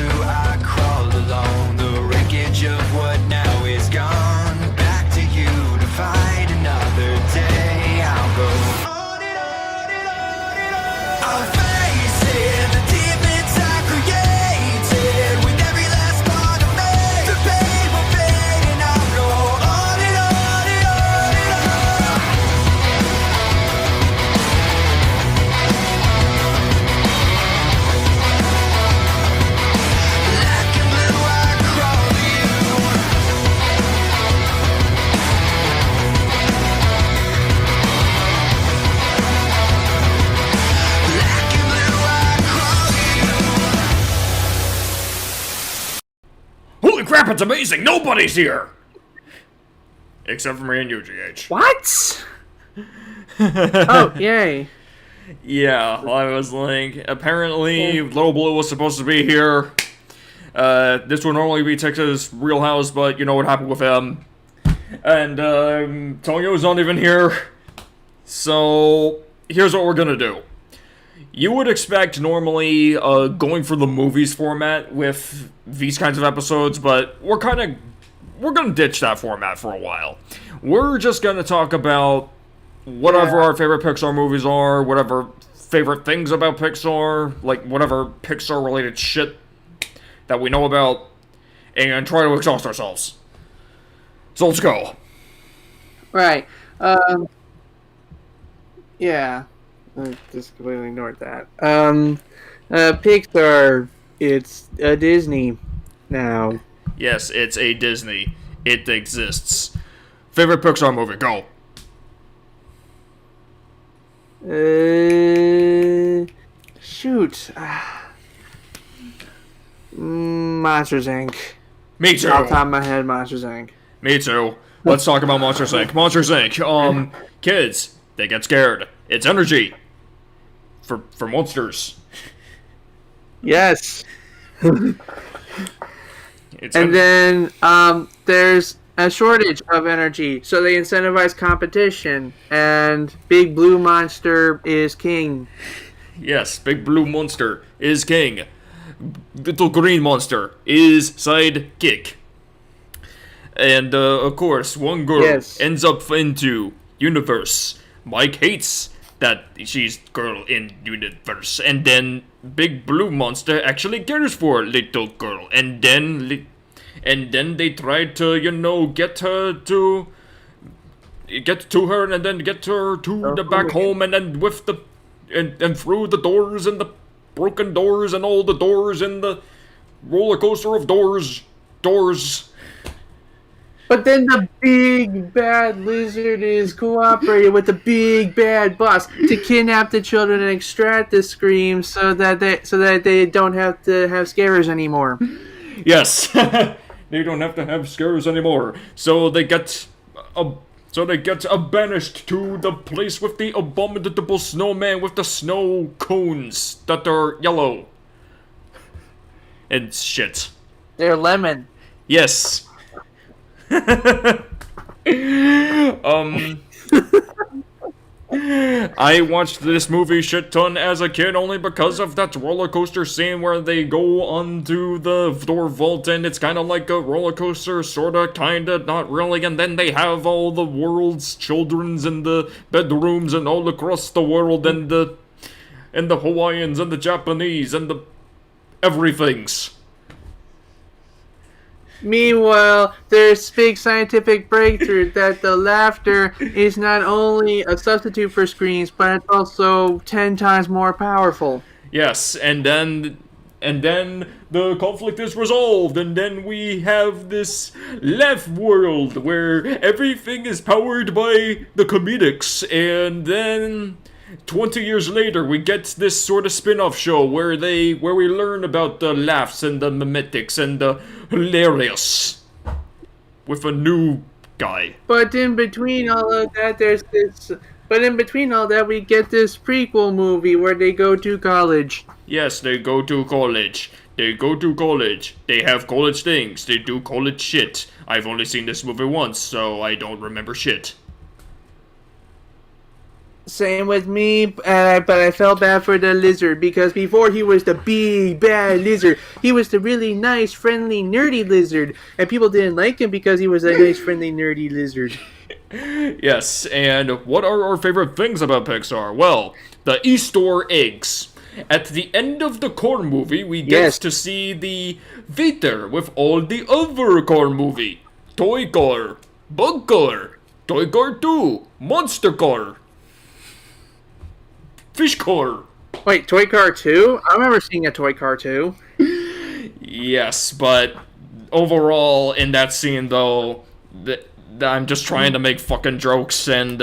blue, I crawled along the wreckage of what now is gone. Back to you to fight another day. I'll go on and on and on and on. I'll face it, the demons I created with every last part of me. The pain will fade and I'll go on and on and on and on. Black and blue, I crawl to you. Black and blue, I crawl to you. Holy crap, it's amazing! Nobody's here! Except for me and you, GH. What? Oh, yay. Yeah, I was like, apparently, Little Blue was supposed to be here. This would normally be Texas Real House, but you know what happened with him. And, Tonyo's not even here. So, here's what we're gonna do. You would expect normally, going for the movies format with these kinds of episodes, but we're gonna ditch that format for a while. We're just gonna talk about whatever our favorite Pixar movies are, whatever favorite things about Pixar, like whatever Pixar-related shit that we know about, and try to exhaust ourselves. So let's go. Right. Yeah. I just completely ignored that. Pixar, it's a Disney now. Yes, it's a Disney. It exists. Favorite Pixar movie, go. Shoot. Monsters, Inc. Me too. Off the top of my head, Monsters, Inc. Me too. Let's talk about Monsters Inc. Monsters Inc. Kids, they get scared. It's energy. For monsters. Yes. It's And then, there's a shortage of energy, so they incentivize competition, and Big Blue Monster is king. Yes, Big Blue Monster is king. Little Green Monster is sidekick. And, of course, one girl ends up into Universe. Mike hates that she's girl in Universe. And then Big Blue Monster actually cares for little girl. And then they try to, get her to... Get to her and then get her to the back home and then with the... And through the doors and the broken doors and all the doors and the roller coaster of doors. But then the big bad lizard is cooperating with the big bad boss to kidnap the children and extract the screams so that they don't have to have scares anymore. Yes, they don't have to have scares anymore. So they get banished to the place with the abominable snowman with the snow cones that are yellow and shit. They're lemon. Yes. I watched this movie shit ton as a kid only because of that roller coaster scene where they go onto the door vault and it's kind of like a roller coaster, sorta, kinda, not really, and then they have all the world's children's in the bedrooms and all across the world and the Hawaiians and the Japanese and the everythings. Meanwhile, there's big scientific breakthrough that the laughter is not only a substitute for screams, but it's also 10 times more powerful. Yes, and then the conflict is resolved, and then we have this laugh world where everything is powered by the comedics, and then 20 years later we get this sort of spin-off show where we learn about the laughs and the mimetics and the hilarious with a new guy. But in between all of that, we get this prequel movie where they go to college. Yes, they go to college. They go to college. They have college things. They do college shit. I've only seen this movie once, so I don't remember shit. Same with me, but I felt bad for the lizard because before he was the big bad lizard, he was the really nice, friendly, nerdy lizard, and people didn't like him because he was a nice, friendly, nerdy lizard. Yes, and what are our favorite things about Pixar? Well, the Easter eggs. At the end of the corn movie, we get to see the theater with all the other corn movie. Toy Car, Bug Car, Toy Car 2, Monster Car, Fish Car. Wait, Toy Car 2? I remember seeing a Toy Car 2. Yes, but overall, in that scene, though, I'm just trying to make fucking jokes, and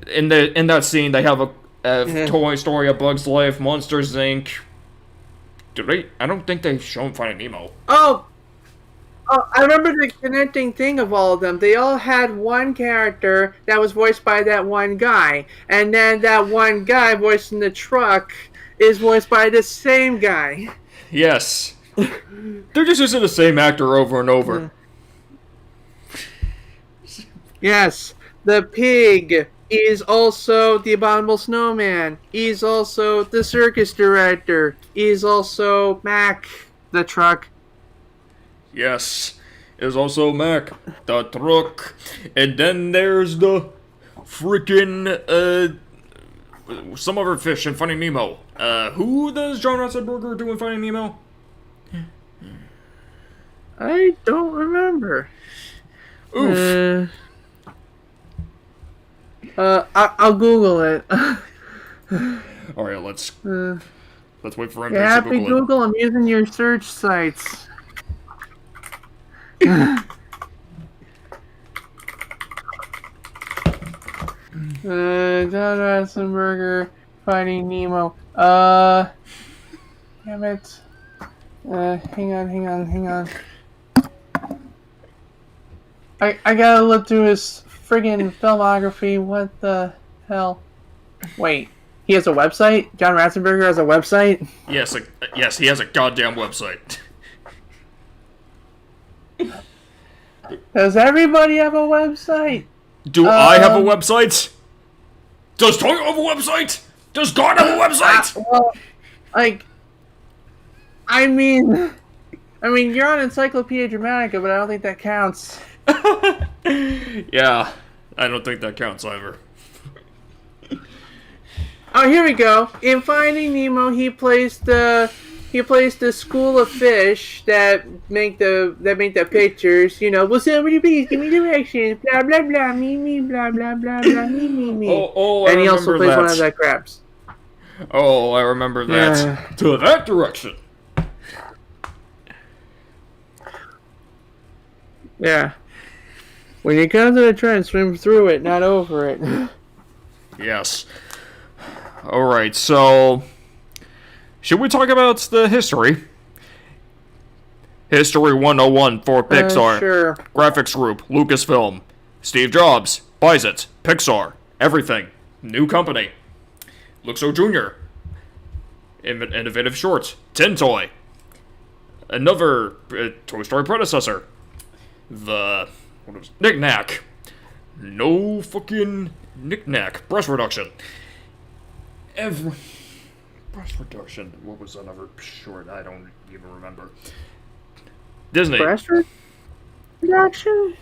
in that scene, they have a Toy Story, A Bug's Life, Monsters Inc. I don't think they've shown Finding Nemo. Oh, I remember the connecting thing of all of them. They all had one character that was voiced by that one guy. And then that one guy voiced in the truck is voiced by the same guy. Yes. They're just using the same actor over and over. Yes. The pig is also the Abominable Snowman. He's also the circus director. He's also Mac, the truck. Yes, there's also Mac, the truck, and then there's the freaking, some other fish in Finding Nemo. Who does John Ratzenberger do in Finding Nemo? I don't remember. Oof. I'll Google it. Alright, let's wait for him Yeah, to happy Google it. Google, I'm using your search sites. John Ratzenberger, Finding Nemo. Damn it. Hang on. I gotta look through his friggin' filmography. What the hell? Wait, he has a website? John Ratzenberger has a website? Yes, he has a goddamn website. Does everybody have a website? Do I have a website? Does Toy have a website? Does God have a website? Well, like, I mean, you're on Encyclopedia Dramatica, but I don't think that counts. Yeah, I don't think that counts either. Oh, here we go. In Finding Nemo, he plays the school of fish that make the pictures. You know, will somebody please give me directions? Blah blah blah, me blah blah blah blah me. Oh, and he also plays one of the crabs. Oh, I remember that. Yeah. To that direction. Yeah. When you come to the trend, swim through it, not over it. Yes. Alright, so should we talk about the history? History 101 for Pixar. Sure. Graphics Group, Lucasfilm. Steve Jobs buys it. Pixar. Everything. New company. Luxo Jr. Innovative Shorts. Tin Toy. Another Toy Story predecessor. Knick Knack. No fucking Knick Knack. Breast reduction. Breast reduction. What was another short? I don't even remember. Disney. Breast reduction?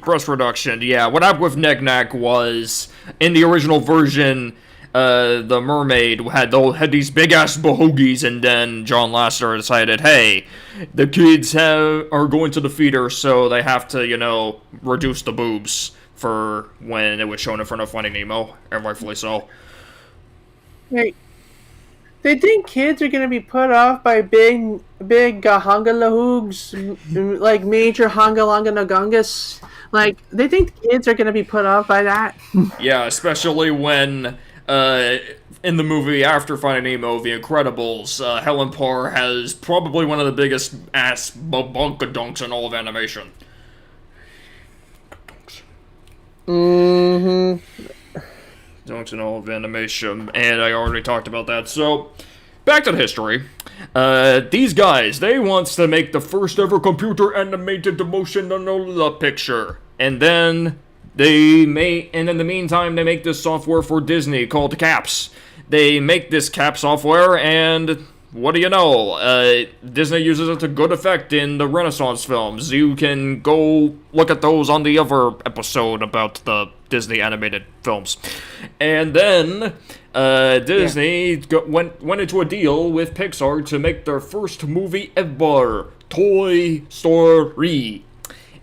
Breast reduction, yeah. What happened with Knick Knack was, in the original version, the mermaid had these big-ass bohogies, and then John Lasseter decided, hey, the kids are going to the theater, so they have to, reduce the boobs for when it was shown in front of Finding Nemo, and rightfully so. Hey, they think kids are gonna be put off by big hungalahogs, like major hungalanganagungas. Like, they think kids are gonna be put off by that. Yeah, especially when, in the movie after Finding Nemo, The Incredibles, Helen Parr has probably one of the biggest ass bunkadunks in all of animation. Mm-hmm. Dunks in all of animation, and I already talked about that, so back to the history. These guys, they wants to make the first ever computer animated motion picture, and then and in the meantime, they make this software for Disney called CAPS. They make this CAP software, and what do you know? Disney uses it to good effect in the Renaissance films. You can go look at those on the other episode about the Disney animated films. And then Disney went into a deal with Pixar to make their first movie ever, Toy Story.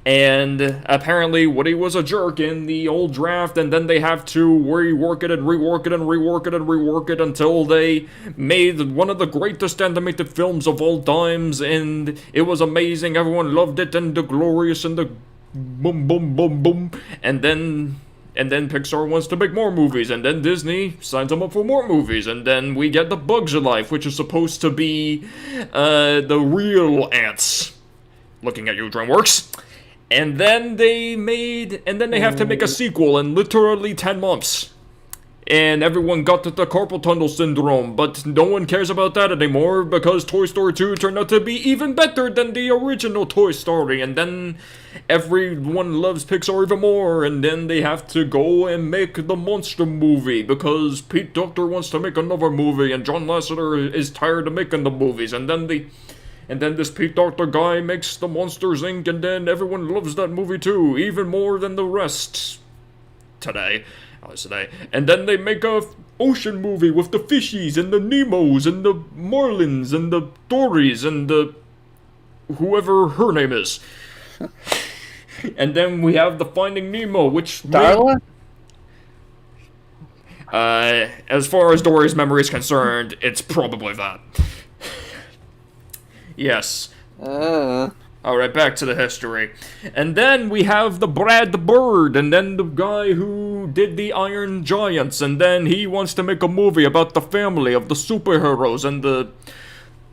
And apparently Woody was a jerk in the old draft, and then they have to rework it and rework it and rework it and rework it until they made one of the greatest animated films of all times, and it was amazing, everyone loved it, and the glorious, and the boom boom boom boom, and then Pixar wants to make more movies, and then Disney signs them up for more movies, and then we get The Bugs Life, which is supposed to be the real ants. Looking at you, DreamWorks. And then they have to make a sequel in literally 10 months. And everyone got the carpal tunnel syndrome, but no one cares about that anymore because Toy Story 2 turned out to be even better than the original Toy Story. And then everyone loves Pixar even more, and then they have to go and make the monster movie because Pete Docter wants to make another movie, and John Lasseter is tired of making the movies, and then this Pete Docter guy makes the Monsters, Inc., and then everyone loves that movie too, even more than the rest. Today. And then they make a ocean movie with the fishies, and the Nemos, and the Marlins, and the Dories, and the... whoever her name is. And then we have the Finding Nemo, which... Darla? As far as Dory's memory is concerned, it's probably that. Yes. Alright, back to the history. And then we have the Brad Bird, and then the guy who did the Iron Giants, and then he wants to make a movie about the family of the superheroes and the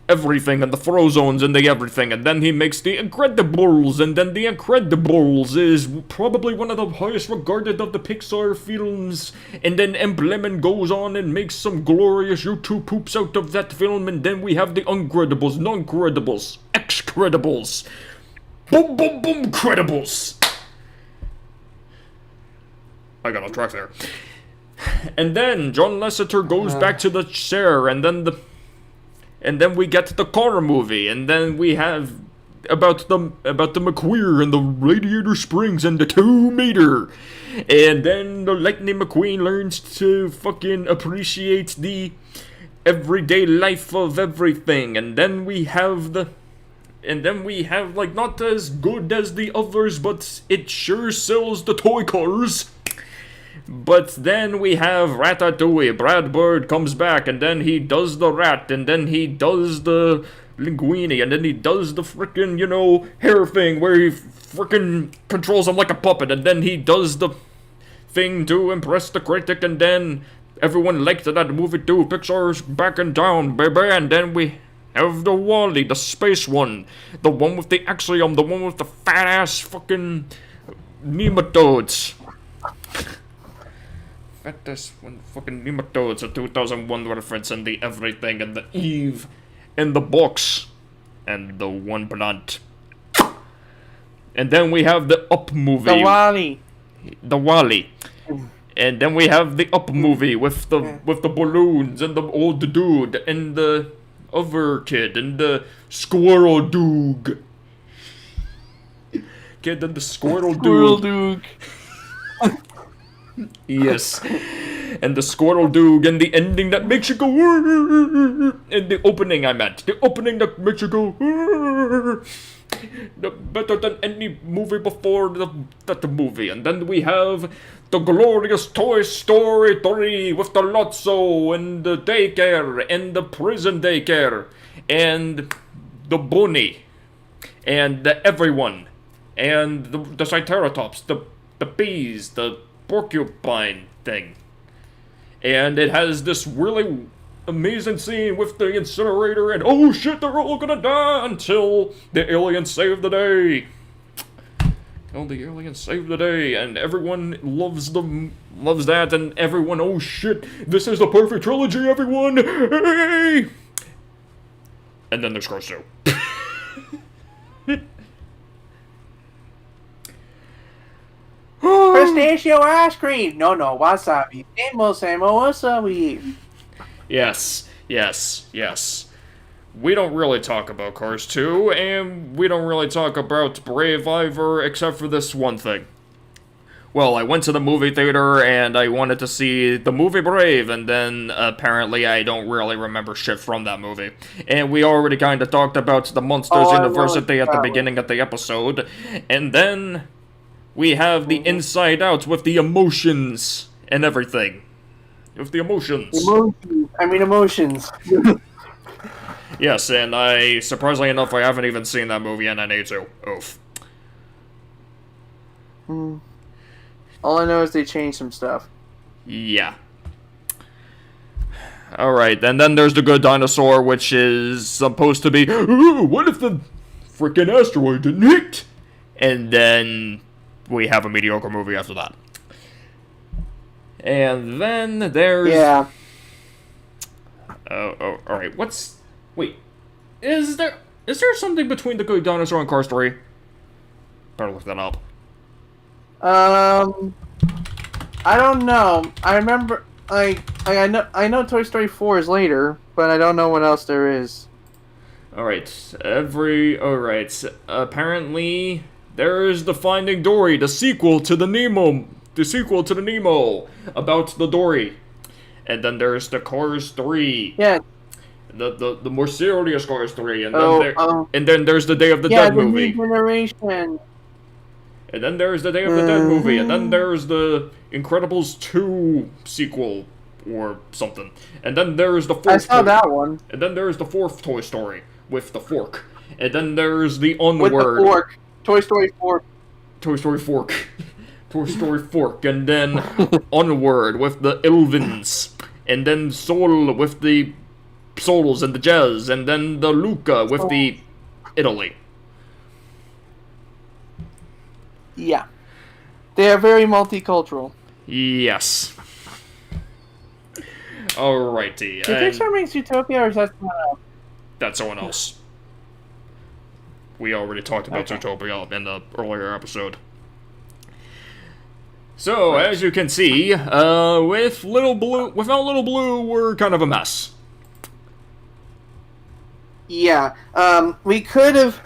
everything, and the Frozones and the everything, and then he makes the Incredibles, and then the Incredibles is probably one of the highest regarded of the Pixar films, and then M. Lemon goes on and makes some glorious YouTube poops out of that film, and then we have the Uncredibles, Non-Credibles, X-Credibles, Boom Boom Boom Credibles. I got on track there. And then John Lasseter goes back to the chair, and then we get the car movie, and then we have about the McQueer and the Radiator Springs and the 2 meter. And then the Lightning McQueen learns to fucking appreciate the everyday life of everything. And then we have like not as good as the others, but it sure sells the toy cars. But then we have Ratatouille. Brad Bird comes back, and then he does the rat, and then he does the linguine, and then he does the frickin', hair thing where he frickin' controls him like a puppet, and then he does the thing to impress the critic, and then everyone liked that movie too. Pixar's backing down, baby, and then we have the WALL-E, the space one, the one with the Axiom, the one with the fat-ass fucking nematodes. This one fucking nematodes, a 2001 reference, and the everything, and the Eve, and the box, and the one plant. And then we have the Up movie. The WALL-E. The WALL-E. And then we have the Up movie with the balloons, and the old dude, and the other kid, and the squirrel doog. Kid and the squirrel doog. Yes, and the Squirrel Doog, and the ending that makes you go, and the opening the opening that makes you go, better than any movie before that movie. And then we have the glorious Toy Story 3 with the Lotso, and the daycare, and the prison daycare, and the bunny, and the everyone, and the Triceratops, the bees, the porcupine thing. And it has this really amazing scene with the incinerator, and oh shit, they're all gonna die until the aliens save the day. And everyone loves that, and everyone, oh shit, this is the perfect trilogy, everyone! Hey! And then there's Cars 2. pistachio ice cream. No, wasabi. Samo wasabi. Yes. We don't really talk about Cars 2, and we don't really talk about Brave either, except for this one thing. Well, I went to the movie theater, and I wanted to see the movie Brave, and then apparently I don't really remember shit from that movie. And we already kind of talked about the Monsters University at the beginning of the episode, and then we have the Inside Out with the emotions and everything. With the emotions. Emotions. Yes, and surprisingly enough, I haven't even seen that movie, and I need to. Oof. All I know is they changed some stuff. Yeah. Alright, and then there's The Good Dinosaur, which is supposed to be, ooh, what if the frickin' asteroid didn't hit? And then we have a mediocre movie after that. And then there's... Yeah. Alright, wait. Is there something between The Good Dinosaur and Cars 3? Better look that up. I don't know. I remember, I know Toy Story 4 is later, but I don't know what else there is. Alright, apparently, there's the Finding Dory, the sequel to the Nemo, about the Dory. And then there's the Cars 3. Yeah. The more serious Cars 3, and then there's the Day of the Dead movie. New generation. And then there's the Day of the Dead movie, and then there's the Incredibles 2 sequel, or something. And then there's the fourth... I saw that one. And then there's the fourth Toy Story, with the fork. And then there's the Onward... With the fork. Toy Story 4. Toy Story Fork. Toy Story Fork. And then Onward, with the Elvins. And then Soul, with the Souls and the Jazz. And then the Luca, with the Italy. Yeah. They are very multicultural. Yes. Alrighty. Did Pixar make Zootopia, or is that someone else? That's someone else. We already talked about Zootopia in the earlier episode. So, as you can see, without Little Blue, we're kind of a mess. Yeah. We could have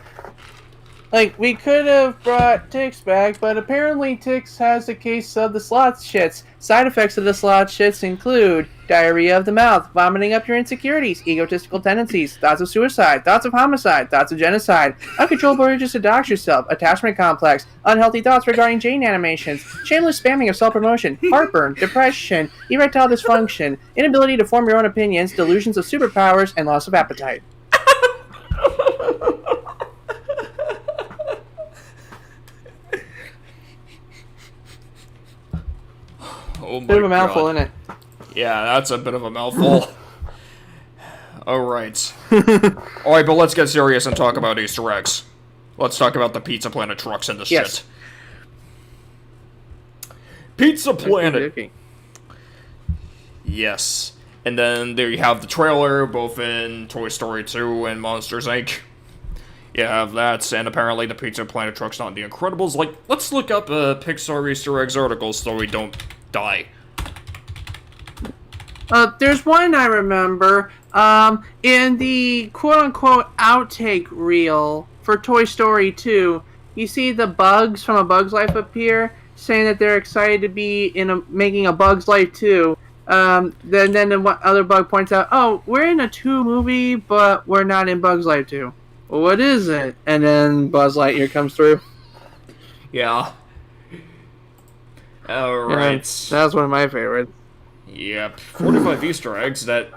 brought Tix back, but apparently Tix has a case of the sloth shits. Side effects of the sloth shits include diarrhea of the mouth, vomiting up your insecurities, egotistical tendencies, thoughts of suicide, thoughts of homicide, thoughts of genocide, uncontrollable urges to dox yourself, attachment complex, unhealthy thoughts regarding Jane animations, shameless spamming of self-promotion, heartburn, depression, erectile dysfunction, inability to form your own opinions, delusions of superpowers, and loss of appetite. Oh my Bit of a mouthful, God. isn't it? Yeah, that's a bit of a mouthful. Alright. Alright, but let's get serious and talk about Easter eggs. Let's talk about the Pizza Planet trucks and the shit. Pizza Planet! Okay. Yes. And then there you have the trailer, both in Toy Story 2 and Monsters, Inc. You have that, and apparently the Pizza Planet truck's not in The Incredibles. Like, let's look up Pixar Easter eggs articles so we don't die. There's one I remember. In the quote-unquote outtake reel for Toy Story 2, you see the Bugs from A Bug's Life appear, saying that they're excited to be making A Bug's Life 2. Then the other bug points out, oh, we're in a 2 movie, but we're not in Bug's Life 2. Well, what is it? And then Buzz Lightyear comes through. Yeah. Alright. That was one of my favorites. Yep. 45 Easter eggs that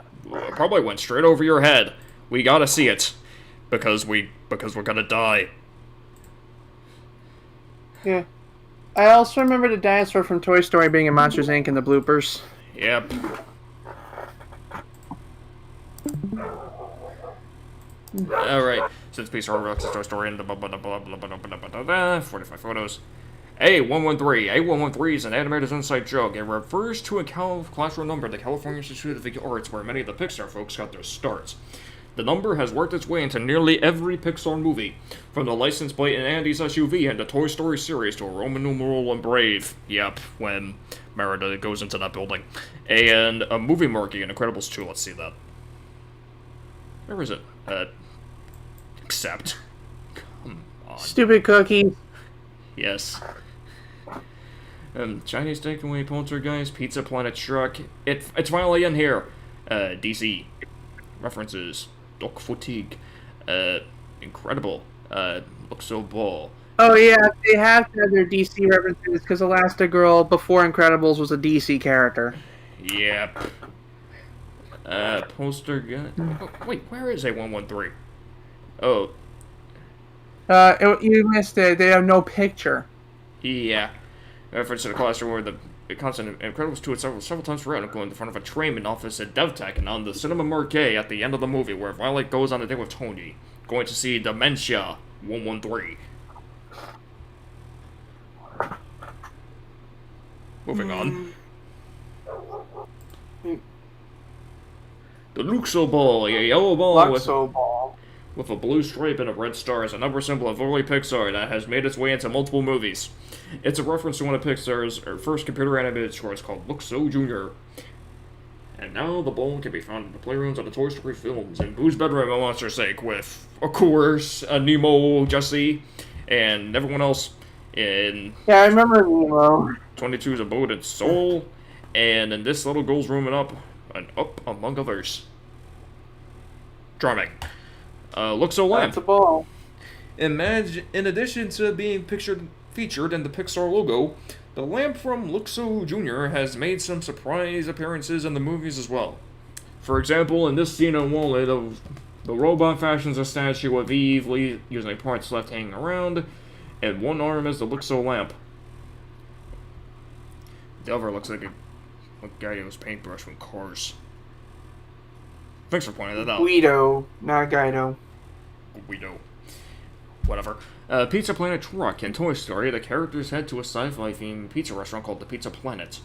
probably went straight over your head. We gotta see it. Because we're gonna die. Yeah. I also remember the dinosaur from Toy Story being in Monsters, Inc. in the bloopers. Yep. Alright. Since Pixar rocks Toy Story and 45 photos. A113. A113 is an animator's inside joke. It refers to a classroom number at the California Institute of the Arts where many of the Pixar folks got their starts. The number has worked its way into nearly every Pixar movie, from the license plate in Andy's SUV and the Toy Story series to a Roman numeral and Brave. Yep, when Merida goes into that building. And a movie marquee in Incredibles 2. Let's see that. Where is it? Accept. Come on. Stupid cookies. Yes. Chinese takeaway, poltergeist, Pizza Planet truck. It's finally in here. DC. References. Doc fatigue. Incredible. Luxo ball. Oh yeah, they have to have their DC references because Elastigirl before Incredibles was a DC character. Yep. Poster gun. Oh, wait, where is A113? Oh. You missed it. They have no picture. Yeah. Reference to the classroom where the constant Incredibles 2 several times throughout, including in front of a Trayman office at DevTech and on the cinema marquee at the end of the movie where Violet goes on a date with Tony, going to see Dementia 113. Moving on. The Luxo ball, a yellow ball with a blue stripe and a red star is a number symbol of early Pixar that has made its way into multiple movies. It's a reference to one of Pixar's first computer-animated shorts called Luxo Jr. And now the ball can be found in the playrooms of the Toy Story films and Boo's bedroom, for monster's sake, with, of course, Nemo, Jessie, and everyone else in... Yeah, I remember Nemo. 22's abode and soul, and in this little girl's room and up, among others. Charming. Luxo lamp. That's a ball. In addition to being featured in the Pixar logo, the lamp from Luxo Jr. has made some surprise appearances in the movies as well. For example, in this scene on Wallet, the robot fashions a statue of Eve, using parts left hanging around, and one arm is the Luxo lamp. The other looks like a Guido's paintbrush from Cars. Thanks for pointing that out. Guido, not Guido. Guido. Whatever. Pizza Planet truck. In Toy Story, the characters head to a sci-fi themed pizza restaurant called the Pizza Planet.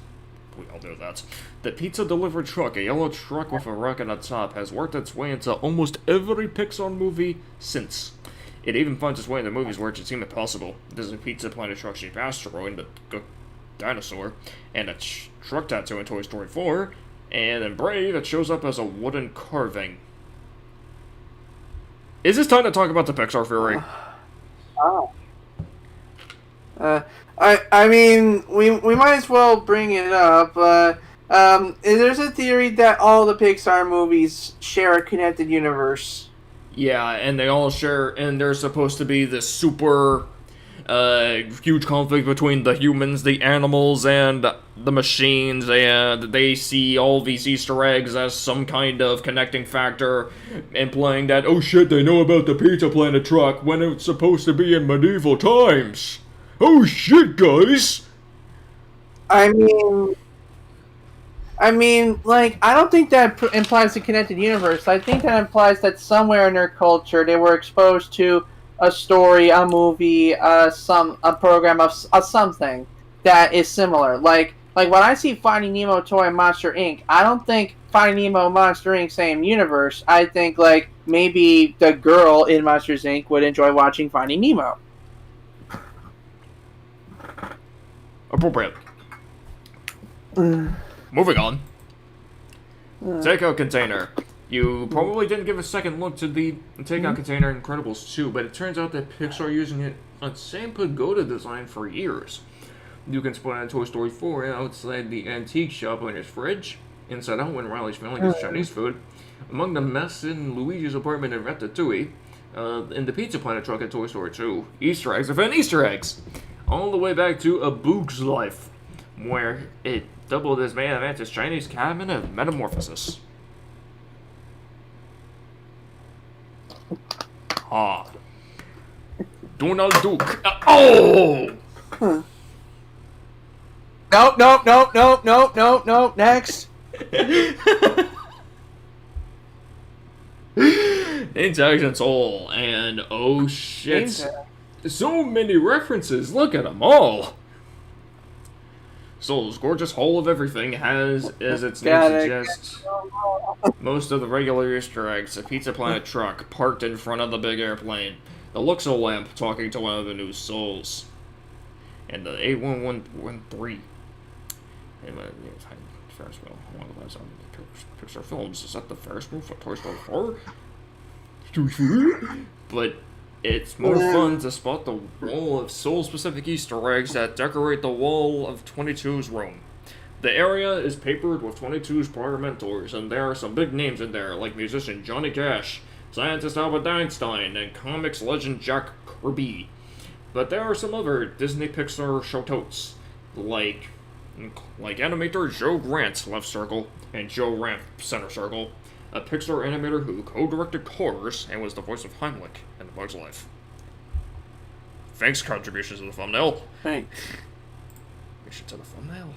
We all know that. The pizza delivery truck, a yellow truck with a rocket on top, has worked its way into almost every Pixar movie since. It even finds its way into movies where it should seem impossible. There's a Pizza Planet truck-shaped asteroid, the dinosaur, and a truck tattoo in Toy Story 4, and in Brave, it shows up as a wooden carving. Is this time to talk about the Pixar theory? I mean, we might as well bring it up. There's a theory that all the Pixar movies share a connected universe. Yeah, and they all share, and there's supposed to be this super huge conflict between the humans, the animals, and the machines, and they see all these Easter eggs as some kind of connecting factor, implying that, oh shit, they know about the Pizza Planet truck when it's supposed to be in medieval times. Oh shit, guys! I mean, like, I don't think that implies a connected universe. I think that implies that somewhere in their culture they were exposed to a story, a movie, a program of something that is similar. Like when I see Finding Nemo toy and Monster Inc., I don't think Finding Nemo and Monster Inc. same universe. I think like maybe the girl in Monsters Inc. would enjoy watching Finding Nemo. Appropriate. Moving on. Takeout container. You probably didn't give a second look to the takeout container in Incredibles 2, but it turns out that Pixar are using it on same pagoda design for years. You can spot it in Toy Story 4 outside the antique shop in his fridge, inside out when Riley's filling his Chinese food, among the mess in Luigi's apartment in Ratatouille, in the Pizza Planet truck in Toy Story 2, Easter eggs within Easter eggs, all the way back to A Bug's Life, where it doubled as Man of Mantis' Chinese cabinet of metamorphosis. Donald Duke. Oh! Nope, next. Intelligent Soul, and oh shit. So many references, look at them all. Souls, gorgeous hole of everything, has, as its name Got it. suggests, most of the regular Easter eggs. A Pizza Planet truck parked in front of the big airplane. The Luxo lamp talking to one of the new souls. And the 81113. Ferris wheel. One of the last Pixar films. Is that the Ferris wheel for Toy Story 4? But it's more fun to spot the wall of soul-specific Easter eggs that decorate the wall of 22's room. The area is papered with 22's prior mentors, and there are some big names in there, like musician Johnny Cash, scientist Albert Einstein, and comics legend Jack Kirby. But there are some other Disney Pixar show-totes, like animator Joe Grant, left circle, and Joe Ramp, center circle, a Pixar animator who co-directed Cars and was the voice of Heimlich in The Bug's Life. Thanks, contributions to the thumbnail. Thanks. Contribution to the thumbnail.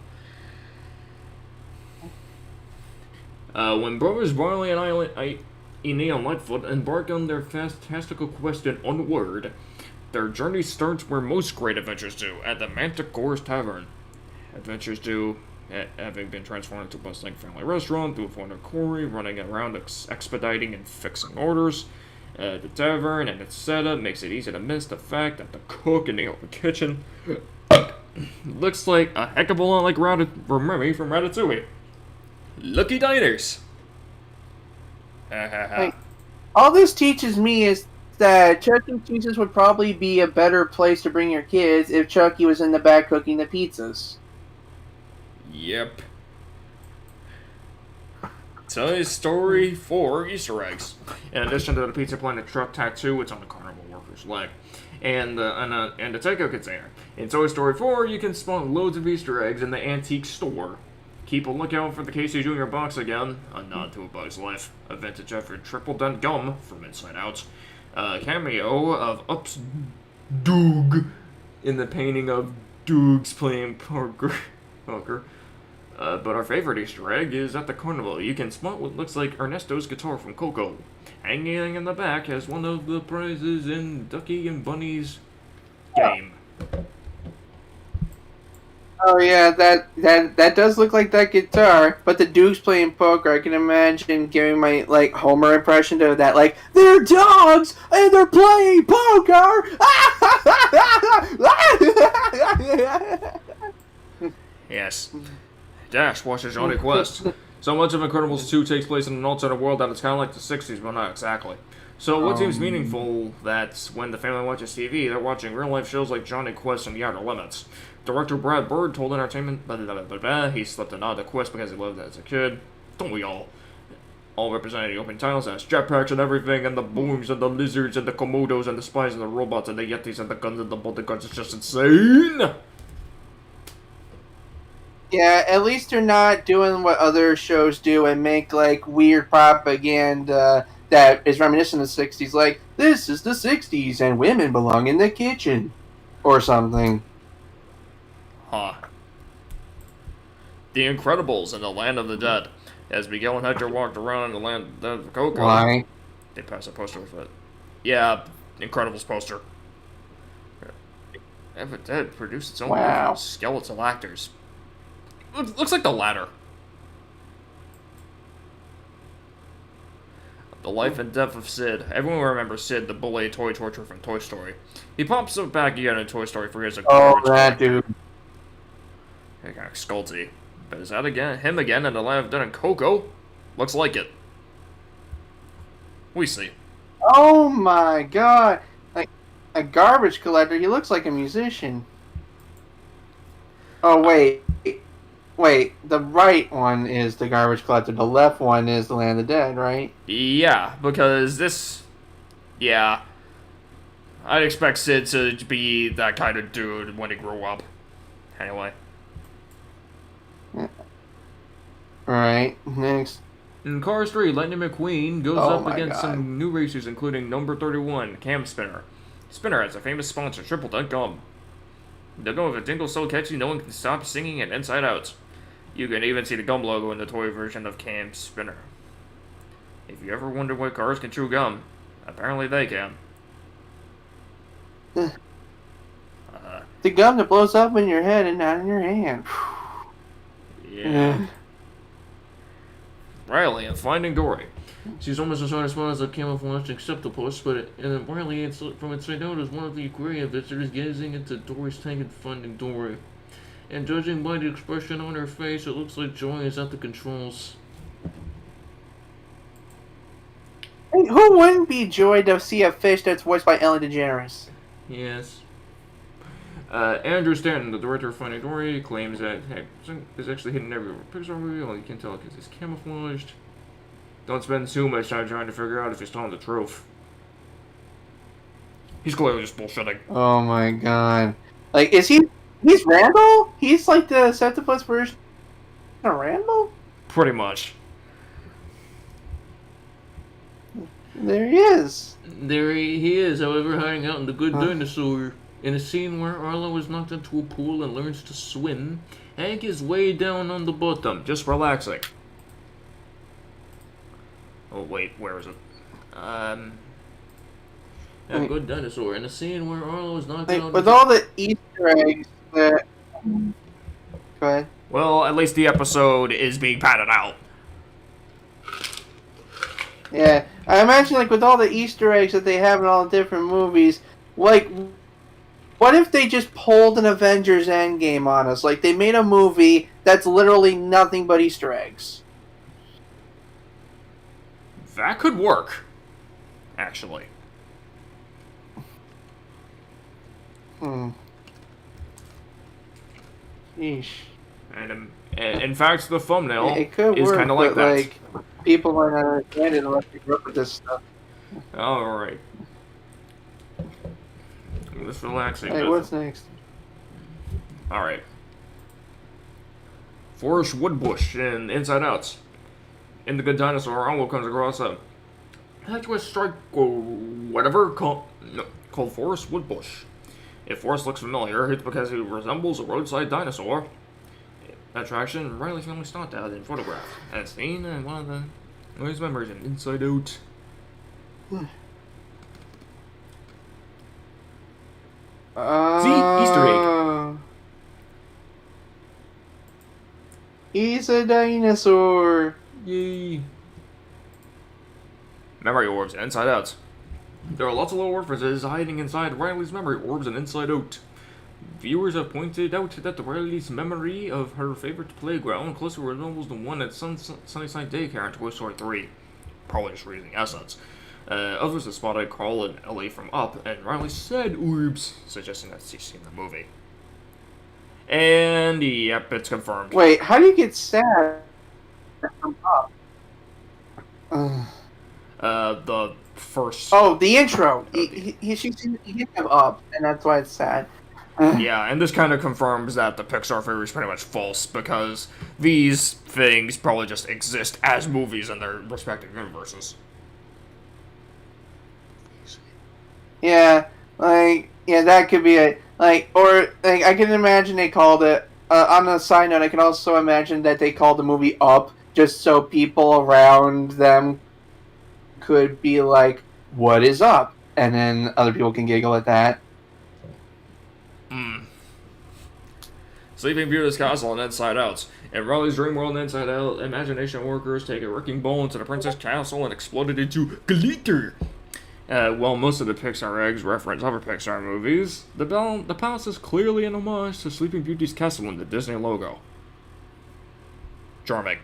When brothers Barley and Ine and Lightfoot embark on their fantastical quest in Onward, their journey starts where most great adventures do, at the Manticore's Tavern. Adventures do, having been transformed into a bustling family restaurant through a foreigner quarry, running around expediting and fixing orders. The tavern and its setup makes it easy to miss the fact that the cook in the open kitchen looks like a heck of a lot like Remy from Ratatouille. Lucky Diners! Hey, all this teaches me is that Chuck E. Cheese's would probably be a better place to bring your kids if Chucky was in the back cooking the pizzas. Yep. Toy Story 4 Easter eggs. In addition to the Pizza Planet truck tattoo, it's on the carnival worker's leg. And the takeout container. In Toy Story 4, you can spot loads of Easter eggs in the antique store. Keep a lookout for the Casey Jr. box again, a nod to A Bug's Life, a vintage effort triple dent gum from Inside Out, a cameo of Ups Doog in the painting of Doogs playing poker. But our favorite Easter egg is at the carnival. You can spot what looks like Ernesto's guitar from Coco, hanging in the back as one of the prizes in Ducky and Bunny's game. Oh yeah, that does look like that guitar, but the Duke's playing poker. I can imagine giving my Homer impression to that, they're dogs and they're playing poker. Yes. Dash watches Johnny Quest. So much of Incredibles 2 takes place in an alternate world that it's kind of like the 60s, but not exactly. So what seems meaningful that when the family watches TV, they're watching real-life shows like Johnny Quest and The Outer Limits. Director Brad Bird told Entertainment he slipped a nod to Quest because he loved it as a kid. Don't we all? All represented the opening titles as jetpacks and everything, and the booms and the lizards and the Komodos and the spies and the robots and the Yetis and the guns and the bodyguards. It's just insane! Yeah, at least they're not doing what other shows do and make weird propaganda that is reminiscent of the 60s, like, this is the 60s and women belong in the kitchen, or something. Huh. The Incredibles in the Land of the Dead. As Miguel and Hector walked around in the land of the dead of Coco, Why? they passed a poster with it. Yeah, Incredibles poster. Ever Dead produced its own skeletal actors. Looks like the latter. The life and death of Sid. Everyone remembers Sid, the bully toy torturer from Toy Story. He pops up back again in Toy Story 3 as a garbage that dude. Kind of sculpty. But is that him again in the Land of Dead and Coco? Looks like it. We see. Oh my god. Like a garbage collector. He looks like a musician. Oh, wait. Wait, the right one is the garbage collector. The left one is the Land of the Dead, right? Yeah, because this... Yeah. I'd expect Sid to be that kind of dude when he grew up. Anyway. Alright, next. In Cars 3, Lightning McQueen goes Oh up my against God. some new racers, including number 31, Cam Spinner. Spinner has a famous sponsor, Triple Dent Gum. The gum of a dingle so catchy no one can stop singing it inside out. You can even see the gum logo in the toy version of Cam Spinner. If you ever wonder why cars can chew gum, apparently they can. The gum that blows up in your head and not in your hand. Yeah. Riley and Finding Dory. She's almost as hard as far as a camouflaged octopus, but Riley, from inside out, is one of the aquarium visitors gazing into Dory's tank and Finding Dory. And judging by the expression on her face, it looks like Joy is at the controls. Hey, who wouldn't be joyed to see a fish that's voiced by Ellen DeGeneres? Yes. Andrew Stanton, the director of Finding Dory, claims that heck is actually hidden everywhere. Pixar movie, well, you can't tell because it's camouflaged. Don't spend too much time trying to figure out if he's telling the truth. He's clearly just bullshitting. Oh my god. Like, is he... He's Randall? He's like the Septipus version of Randall? Pretty much. There he is. There he is, however, hiding out in the Good Dinosaur. In a scene where Arlo is knocked into a pool and learns to swim, Hank is way down on the bottom, just relaxing. Oh wait, where is it? Good Dinosaur. In a scene where Arlo is knocked out... With all the Easter eggs that... Go ahead. Well, at least the episode is being padded out. Yeah, I imagine, like, with all the Easter eggs that they have in all the different movies, like... What if they just pulled an Avengers Endgame on us? Like, they made a movie that's literally nothing but Easter eggs. That could work. Actually. Yeesh. And in fact, the thumbnail It could is work, kind of like but, that. like, people might not understand it unless they grew up with this stuff. Alright. Let's relaxing. Hey, what's next? Alright. Forrest Woodbush in Inside Out. In The Good Dinosaur, Arlo comes across a hatchway strike called Forrest Woodbush. If Forrest looks familiar, it's because he resembles a roadside dinosaur. Attraction, Riley family stopped out and photographed. As seen in one of the noise memories in Inside Out. See? Easter egg. He's a dinosaur. Yay. Memory orbs, Inside Out. There are lots of little references hiding inside Riley's memory orbs and Inside Out. Viewers have pointed out that Riley's memory of her favorite playground closely resembles the one at Sunnyside Daycare in Toy Story 3. Probably just reading essence. Others have spotted Carl and Ellie from Up, and Riley said orbs, suggesting that she's seen the movie. And yep, it's confirmed. Wait, how do you get sad from Up? The first... Oh, the intro. He hit him Up, and that's why it's sad. Yeah, and this kind of confirms that the Pixar theory is pretty much false, because these things probably just exist as movies in their respective universes. Yeah, that could be it. Like, or, like, I can imagine they called it, on a side note, I can also imagine that they called the movie Up, just so people around them could be like, what is up? And then other people can giggle at that. Sleeping Beauty's castle and Inside Out. In Riley's dream world and Inside Out, imagination workers take a wrecking ball into the princess castle and explode it into glitter. While most of the Pixar eggs reference other Pixar movies, the palace is clearly an homage to Sleeping Beauty's castle and the Disney logo. Charming.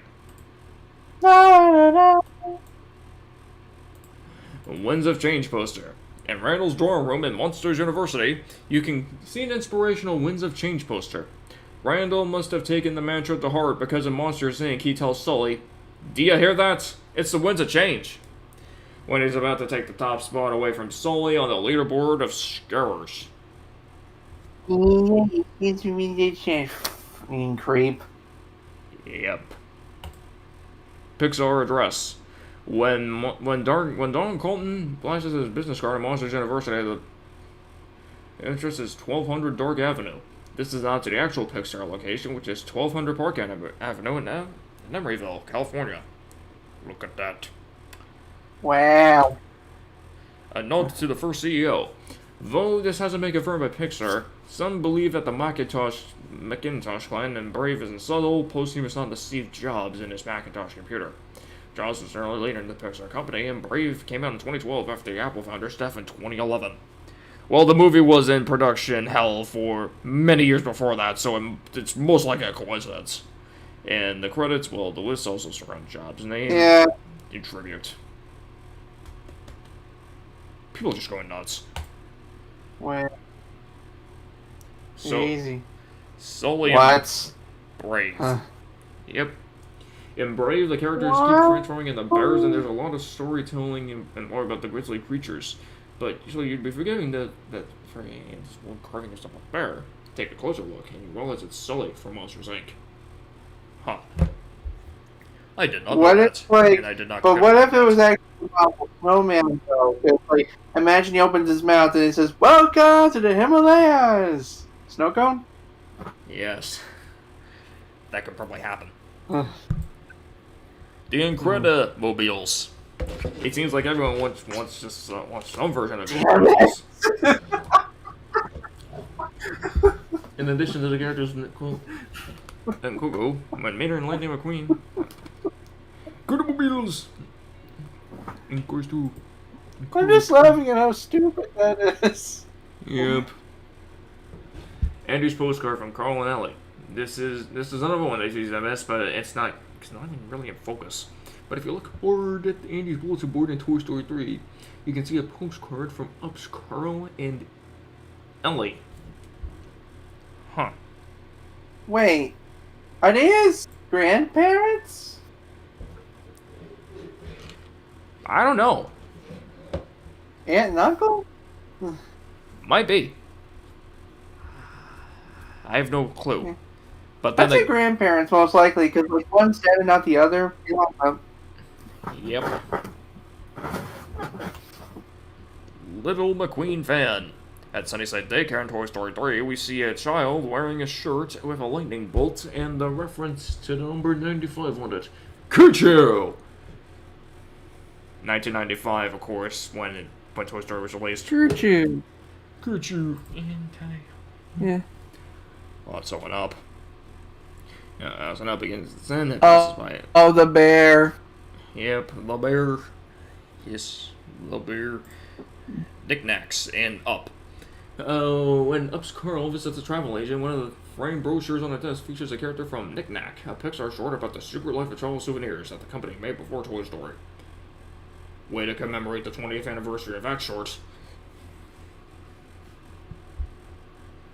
Winds of Change poster. In Randall's dorm room in Monsters University, you can see an inspirational Winds of Change poster. Randall must have taken the mantra to heart because in Monsters Inc. he tells Sully, "Do you hear that? It's the Winds of Change." When he's about to take the top spot away from Sully on the leaderboard of scarers. It's really change. Creep. Yep. Pixar address. When Don Colton flashes his business card at Monsters University, the entrance is 1200 Dark Avenue. This is not to the actual Pixar location, which is 1200 Park Avenue in Emeryville, California. Look at that. Wow. A nod to the first CEO. Though this hasn't been confirmed by Pixar, Some believe that the Macintosh client in Brave is a subtle posthumous nod to Steve Jobs in his Macintosh computer. Jobs was an early leader in the Pixar company, and Brave came out in 2012 after the Apple founder's death in 2011. Well, the movie was in production hell for many years before that, so it's most likely a coincidence. And the credits, well, the list also surrounds Jobs' name in tribute. People are just going nuts. Wait. So, Easy. Solely What? Brave. Huh. Yep. In Brave, the characters keep transforming into bears, and there's a lot of storytelling and more about the grisly creatures. But usually you'd be forgetting that phrase, one carving yourself a bear. Take a closer look, and you realize it's Sully from Monsters, Inc. Huh. I did not know that, and I did not. But what if it was actually about snowman, though? It's like, imagine he opens his mouth and he says, "Welcome to the Himalayas!" Snow cone? Yes. That could probably happen. The Incredimobiles. It seems like everyone wants some version of Incredibles. In addition to the characters Nicole and Coco, and Mater and Lightning McQueen. Incredimobiles! And of course, too. I'm just laughing at how stupid that is. Yep. Andrew's postcard from Carl and Ellie. This is another one that I missed, but it's not even really in focus. But if you look hard at Andy's bulletin board in Toy Story 3, you can see a postcard from Ups, Carl, and Ellie. Huh. Wait, are they his grandparents? I don't know. Aunt and uncle? Might be. I have no clue. But then I'd say grandparents most likely, because like one's dead and not the other. Yep. Little McQueen fan. At Sunnyside Daycare in Toy Story 3, we see a child wearing a shirt with a lightning bolt and the reference to number 95 on it. Cuckoo! 1995, of course, when Toy Story was released. Choo-choo. Cuckoo. Yeah. Well, that's someone up. Yeah, so now begins the sin. Oh, the bear. Yep, the bear. Yes, the bear. Knickknacks and Up. When Up's Carl visits a travel agent, one of the framed brochures on the desk features a character from Knick-Knack, a Pixar short about the secret life of travel souvenirs that the company made before Toy Story. Way to commemorate the 20th anniversary of that short.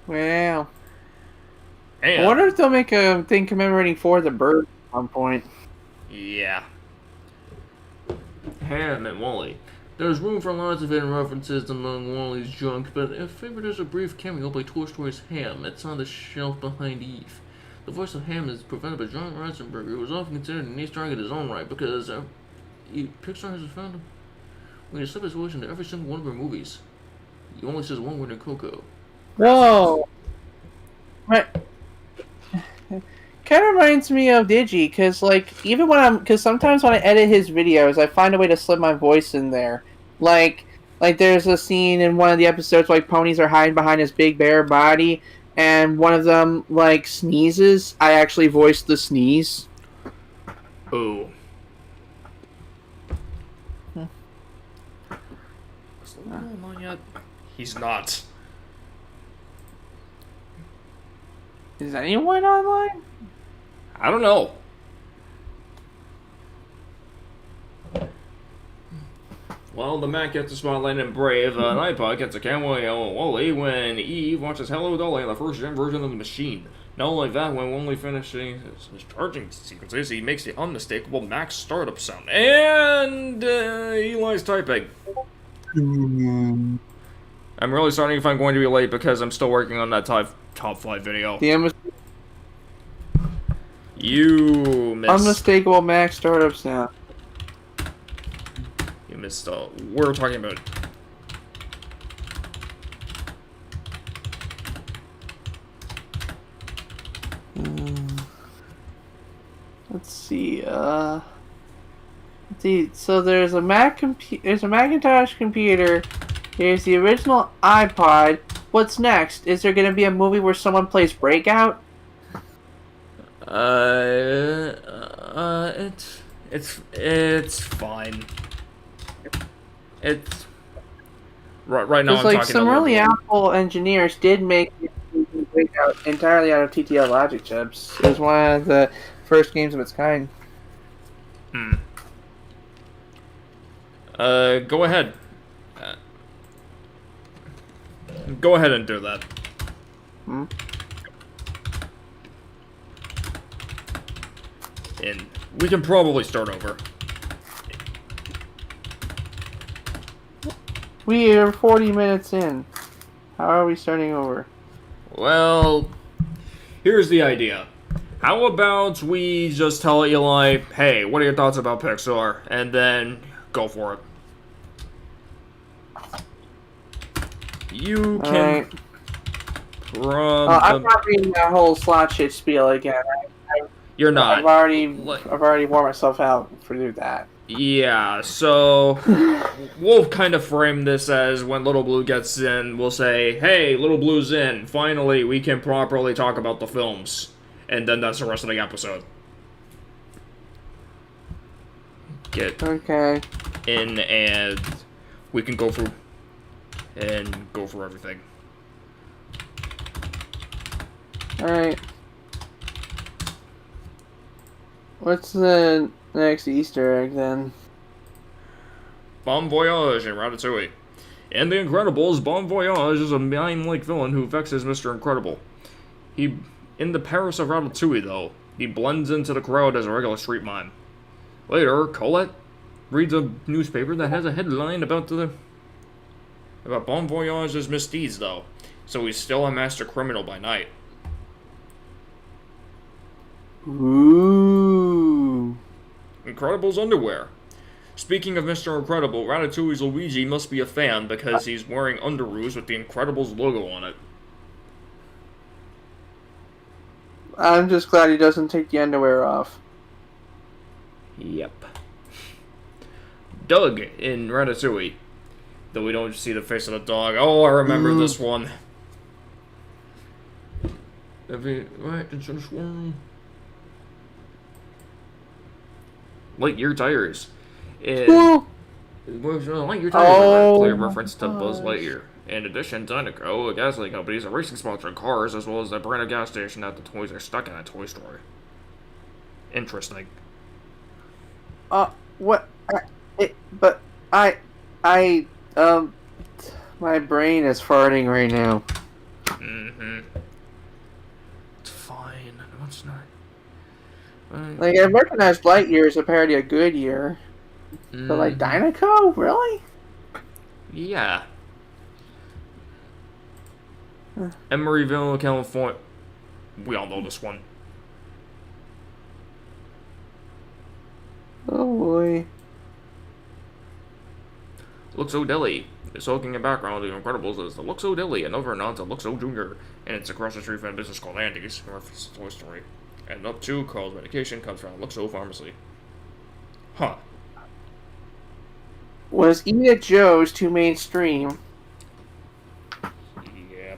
Wow. And, I wonder if they'll make a thing commemorating For the Bird at some point. Yeah. Ham and Wally. There's room for lots of hidden references among Wally's junk, but if favored is a brief cameo by Toy Story's Ham. It's on the shelf behind Eve. The voice of Ham is provided by John Ratzenberger, who was often considered an Easter egg in his own right, because Pixar has found him. When you slip his voice into every single one of her movies, he only says one word in Coco. Whoa! Right. Kind of reminds me of Digi, because like because sometimes when I edit his videos, I find a way to slip my voice in there. Like there's a scene in one of the episodes like ponies are hiding behind his big bear body, and one of them like sneezes. I actually voiced the sneeze. Oh. He's not. Is anyone online? I don't know. Well, the Mac gets a spotlight in Brave, an iPod gets a cameo in Wally when Eve watches Hello Dolly on the first-gen version of the machine. Not only that, when Wally finishing his charging sequences, he makes the unmistakable Mac startup sound. And Eli's typing. I'm really starting if I'm going to be late because I'm still working on that top 5 video. You missed. Unmistakable Mac startup sound. You missed. We're talking about. Let's see. So there's a Macintosh computer. There's the original iPod, what's next? Is there going to be a movie where someone plays Breakout? It's fine. It's right now. I'm like talking some to early Liberal. Apple engineers did make Breakout entirely out of TTL logic chips. It was one of the first games of its kind. Go ahead. Go ahead and do that. And we can probably start over. We are 40 minutes in. How are we starting over? Well, here's the idea. How about we just tell Eli, hey, what are your thoughts about Pixar? And then go for it. You can... I'm not reading that whole slot shit spiel again. You're not. I've already worn myself out for do that. Yeah, so we'll kind of frame this as when Little Blue gets in, we'll say, hey, Little Blue's in. Finally, we can properly talk about the films. And then that's the rest of the episode. Get in and we can go through everything. Alright. What's the next Easter egg then? Bon Voyage in Ratatouille. In The Incredibles, Bon Voyage is a mime-like villain who vexes Mr. Incredible. In the Paris of Ratatouille, though, he blends into the crowd as a regular street mime. Later, Colette reads a newspaper that has a headline about Bon Voyage's misdeeds, though, so he's still a master criminal by night. Ooh. Incredible's underwear. Speaking of Mr. Incredible, Ratatouille's Luigi must be a fan because he's wearing underoos with the Incredibles logo on it. I'm just glad he doesn't take the underwear off. Yep. Doug in Ratatouille. Though we don't see the face of the dog. Oh, I remember this one. Lightyear tires. Lightyear tires are a clear reference to Buzz Lightyear. In addition, Dynaco, a gasoline company, is a racing sponsor of cars, as well as the brand of gas station that the toys are stuck in a Toy Story. Interesting. What? My brain is farting right now. It's fine. No, it's not. Like, I recognized Lightyear as a parody of Goodyear. But, like, Dynaco? Really? Yeah. Emeryville, California. We all know this one. Oh, boy. Luxo Deli. The soaking in background of The Incredibles is the Luxo Deli, another nod to Luxo Jr., and it's across the street from a business called Andy's, reference to Toy Story. And up to Carl's medication comes from Luxo Pharmacy. Huh. Was Eat at Joe's too mainstream? Yeah.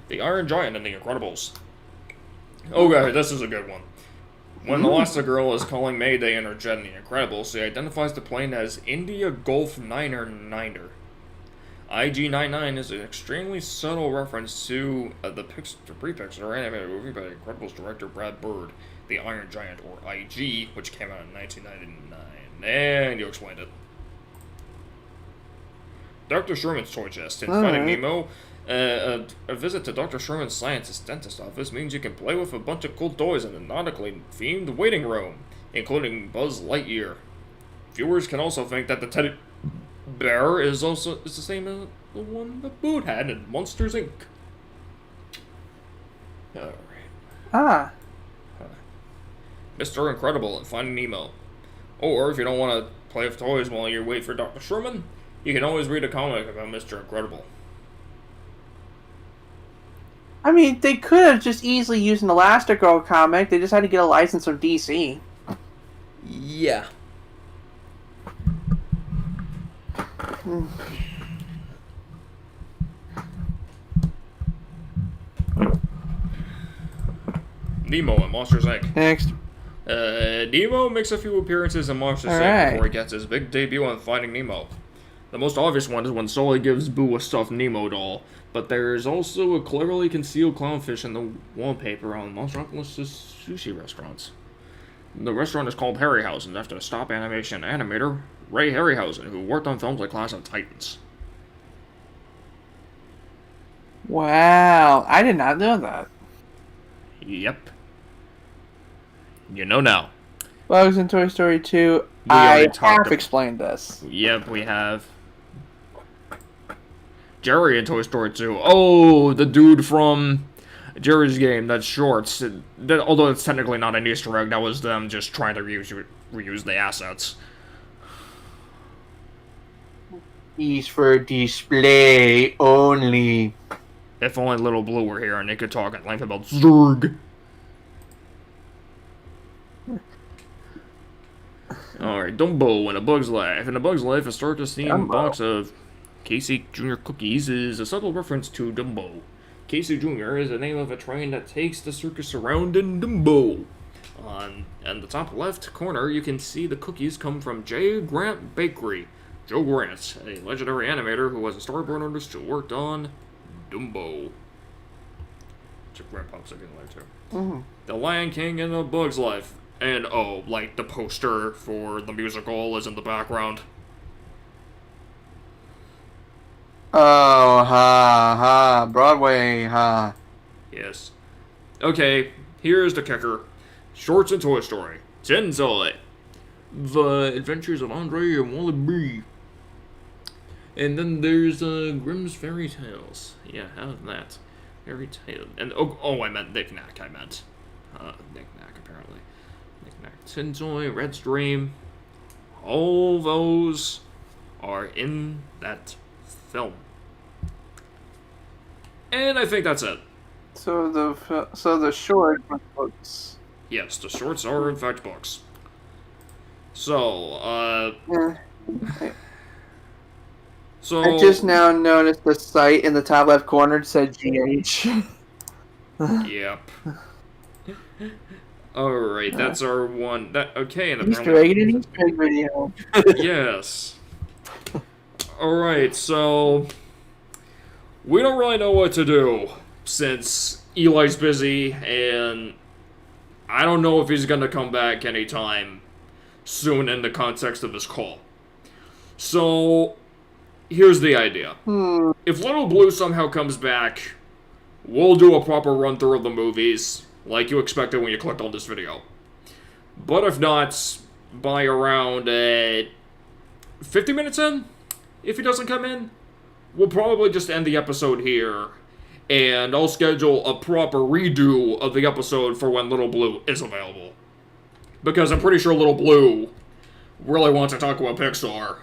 The Iron Giant in The Incredibles. Okay, this is a good one. When Elastigirl is calling Mayday in her jet in The Incredibles, she identifies the plane as India Golf Niner Niner. IG-99 is an extremely subtle reference to the pre-Pixar animated movie by The Incredibles director Brad Bird, The Iron Giant, or IG, which came out in 1999. And you explained it. Dr. Sherman's toy chest. In Finding Nemo, a visit to Dr. Sherman's scientist dentist office means you can play with a bunch of cool toys in a nautically themed waiting room, including Buzz Lightyear. Viewers can also think that the teddy bear is the same as the one the Boot had in Monsters, Inc. Alright. Mr. Incredible and Finding Nemo. Or, if you don't want to play with toys while you wait for Dr. Sherman, you can always read a comic about Mr. Incredible. I mean, they could have just easily used an Elastigirl comic. They just had to get a license from DC. Yeah. Nemo and Monsters Inc. Next. Nemo makes a few appearances in Monsters Inc. before he gets his big debut on Finding Nemo. The most obvious one is when Sully gives Boo a stuffed Nemo doll, but there is also a cleverly concealed clownfish in the wallpaper on Monstropolis' sushi restaurants. The restaurant is called Harryhausen after stop animation animator Ray Harryhausen, who worked on films like Clash of Titans. Wow, I did not know that. Yep. You know now. Bugs in Toy Story 2, I half explained this. Yep, we have. Jerry in Toy Story 2. Oh, the dude from Jerry's Game, that's Shorts. Although it's technically not an Easter egg, that was them just trying to reuse the assets. He's for display only. If only Little Blue were here and they could talk at length about Zurg. Alright, Dumbo in A Bug's Life. In A Bug's Life, a Stardust-themed box of Casey Jr. cookies is a subtle reference to Dumbo. Casey Jr. is the name of a train that takes the circus around in Dumbo. On the top left corner, you can see the cookies come from J. Grant Bakery. Joe Grant, a legendary animator who was a storyboard artist who worked on Dumbo. Grant pops up in there too. Mm-hmm. The Lion King in A Bug's Life. And, like, the poster for the musical is in the background. Oh, ha, Broadway, ha. Yes. Okay, here's the kicker. Shorts in Toy Story. Sully. The Adventures of Andre and Wally B. And then there's, Grimm's Fairy Tales. Yeah, how's that? Fairy Tale. And, I meant Knick Knack, Knick Knack, apparently. Tintoy, Red's Dream, all those are in that film. And I think that's it. So the short books. Yes, the shorts are in fact books. So, So I just now noticed the site in the top left corner said GH. Yep. Alright, that's our one. Okay, and Easter egg in an Easter egg video. Yes. Alright, so we don't really know what to do since Eli's busy, and I don't know if he's gonna come back anytime soon in the context of this call. So, here's the idea. If Little Blue somehow comes back, we'll do a proper run-through of the movies, like you expected when you clicked on this video. But if not, by around 50 minutes in, if he doesn't come in, we'll probably just end the episode here, and I'll schedule a proper redo of the episode for when Little Blue is available. Because I'm pretty sure Little Blue really wants to talk about Pixar,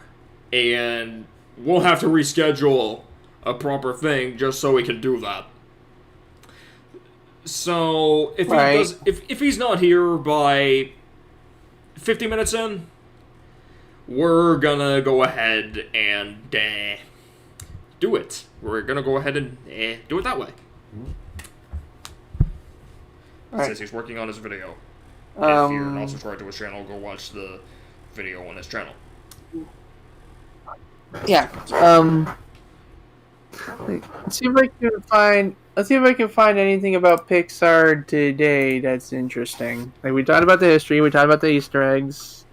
and we'll have to reschedule a proper thing just so we can do that. So, if he's not here by 50 minutes in, we're gonna go ahead and do it. We're gonna go ahead and do it that way. Since he's working on his video. If you're not subscribed to his channel, go watch the video on his channel. Yeah. Let's see if I can find anything about Pixar today that's interesting. Like, we talked about the history, we talked about the Easter eggs.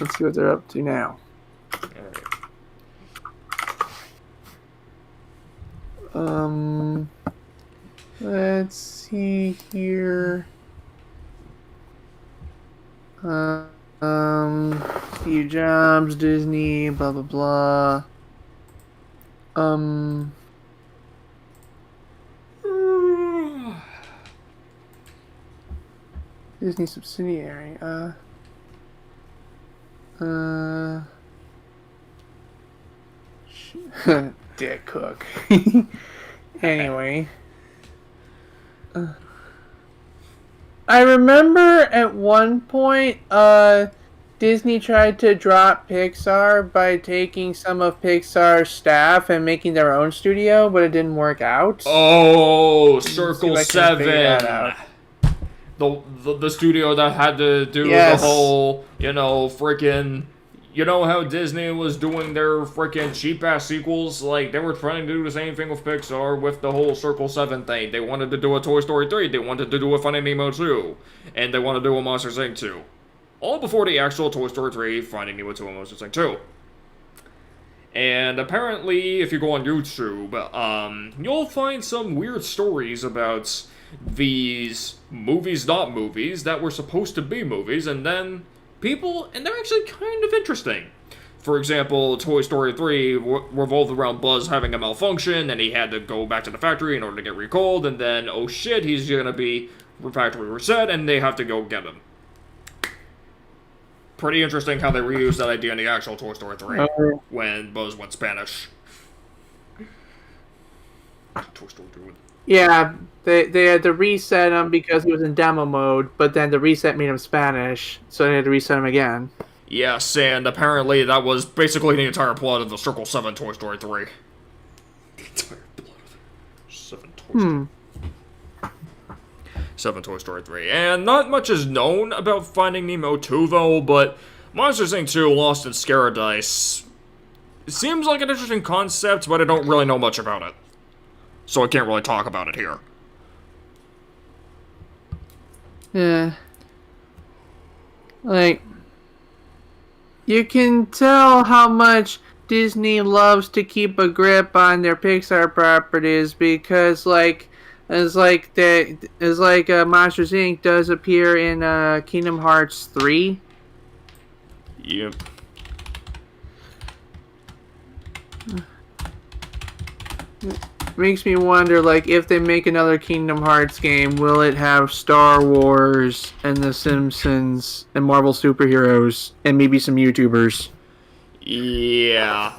Let's see what they're up to now. Alright. Let's see here. Steve Jobs, Disney, blah blah blah. Disney subsidiary. Dick Cook. Anyway. I remember at one point, Disney tried to drop Pixar by taking some of Pixar's staff and making their own studio, but it didn't work out. Oh, Circle 7. the studio that had to do Yes. the whole, freaking, how Disney was doing their freaking cheap-ass sequels? Like, they were trying to do the same thing with Pixar with the whole Circle 7 thing. They wanted to do a Toy Story 3, they wanted to do a Finding Nemo 2, and they wanted to do a Monsters, Inc. 2. All before the actual Toy Story 3, Finding Nemo 2, and Monsters, Inc. 2. And apparently, if you go on YouTube, you'll find some weird stories about these movies not movies that were supposed to be movies, and then and they're actually kind of interesting. For example, Toy Story 3 revolved around Buzz having a malfunction, and he had to go back to the factory in order to get recalled, and then, oh shit, he's gonna be factory reset, and they have to go get him. Pretty interesting how they reused that idea in the actual Toy Story 3, when Buzz went Spanish. Toy Story 3. Yeah, they had to reset him because he was in demo mode, but then the reset made him Spanish, so they had to reset him again. Yes, and apparently that was basically the entire plot of the Circle 7 Toy Story 3. The entire plot of 7 Toy Story 7 Toy Story 3. And not much is known about Finding Nemo 2, though, but Monsters, Inc. 2 Lost in Scaradise seems like an interesting concept, but I don't really know much about it. So I can't really talk about it here. Yeah. Like, you can tell how much Disney loves to keep a grip on their Pixar properties because, Monsters Inc. does appear in Kingdom Hearts 3. Yep. Makes me wonder, if they make another Kingdom Hearts game, will it have Star Wars and The Simpsons and Marvel superheroes and maybe some YouTubers? Yeah,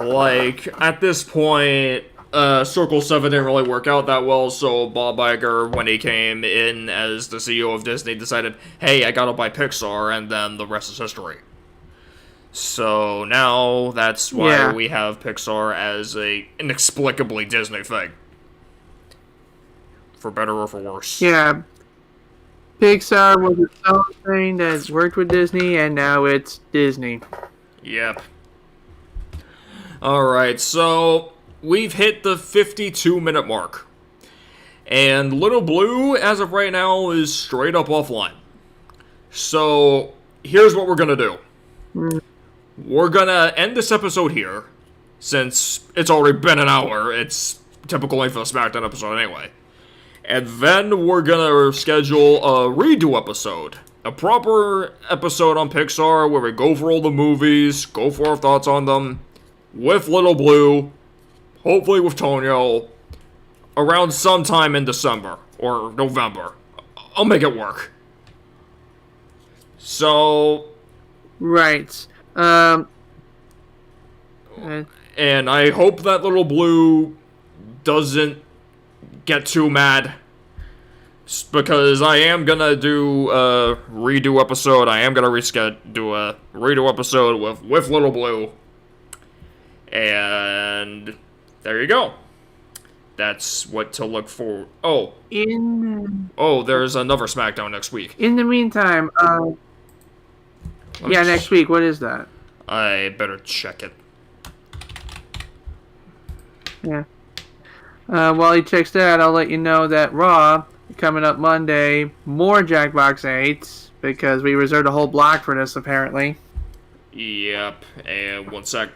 at this point, Circle 7 didn't really work out that well, so Bob Iger, when he came in as the CEO of Disney, decided, hey, I gotta buy Pixar, and then the rest is history. So now that's why we have Pixar as a inexplicably Disney thing. For better or for worse. Yeah. Pixar was its own thing that worked with Disney, and now it's Disney. Yep. Alright, so we've hit the 52-minute mark. And Little Blue, as of right now, is straight up offline. So, here's what we're gonna do. We're gonna end this episode here, since it's already been an hour. It's typical length of a SmackDown episode anyway. And then we're gonna schedule a redo episode. A proper episode on Pixar where we go for all the movies, go for our thoughts on them, with Little Blue, hopefully with Tonyo, around sometime in December or November. I'll make it work. So... Right. And I hope that Little Blue doesn't get too mad, because I am gonna do a redo episode. I am gonna do a redo episode with Little Blue, and there you go. That's what to look for. Oh, there's another SmackDown next week. In the meantime, next week. What is that? I better check it. Yeah. While he checks that, I'll let you know that Raw, coming up Monday, more Jackbox 8s, because we reserved a whole block for this, apparently. Yep, and one sec.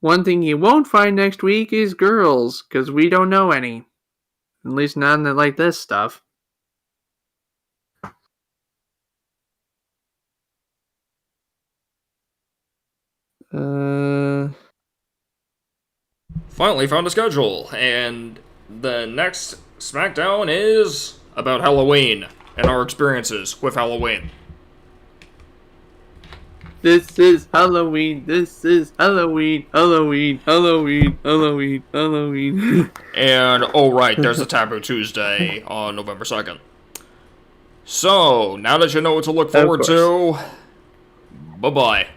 One thing you won't find next week is girls, because we don't know any. At least none that like this stuff. finally found a schedule, and the next SmackDown is about Halloween and our experiences with Halloween. This is Halloween. This is Halloween. Halloween. Halloween. Halloween. Halloween. And, oh right, there's a Taboo Tuesday on November 2nd. So, now that you know what to look forward to, bye-bye.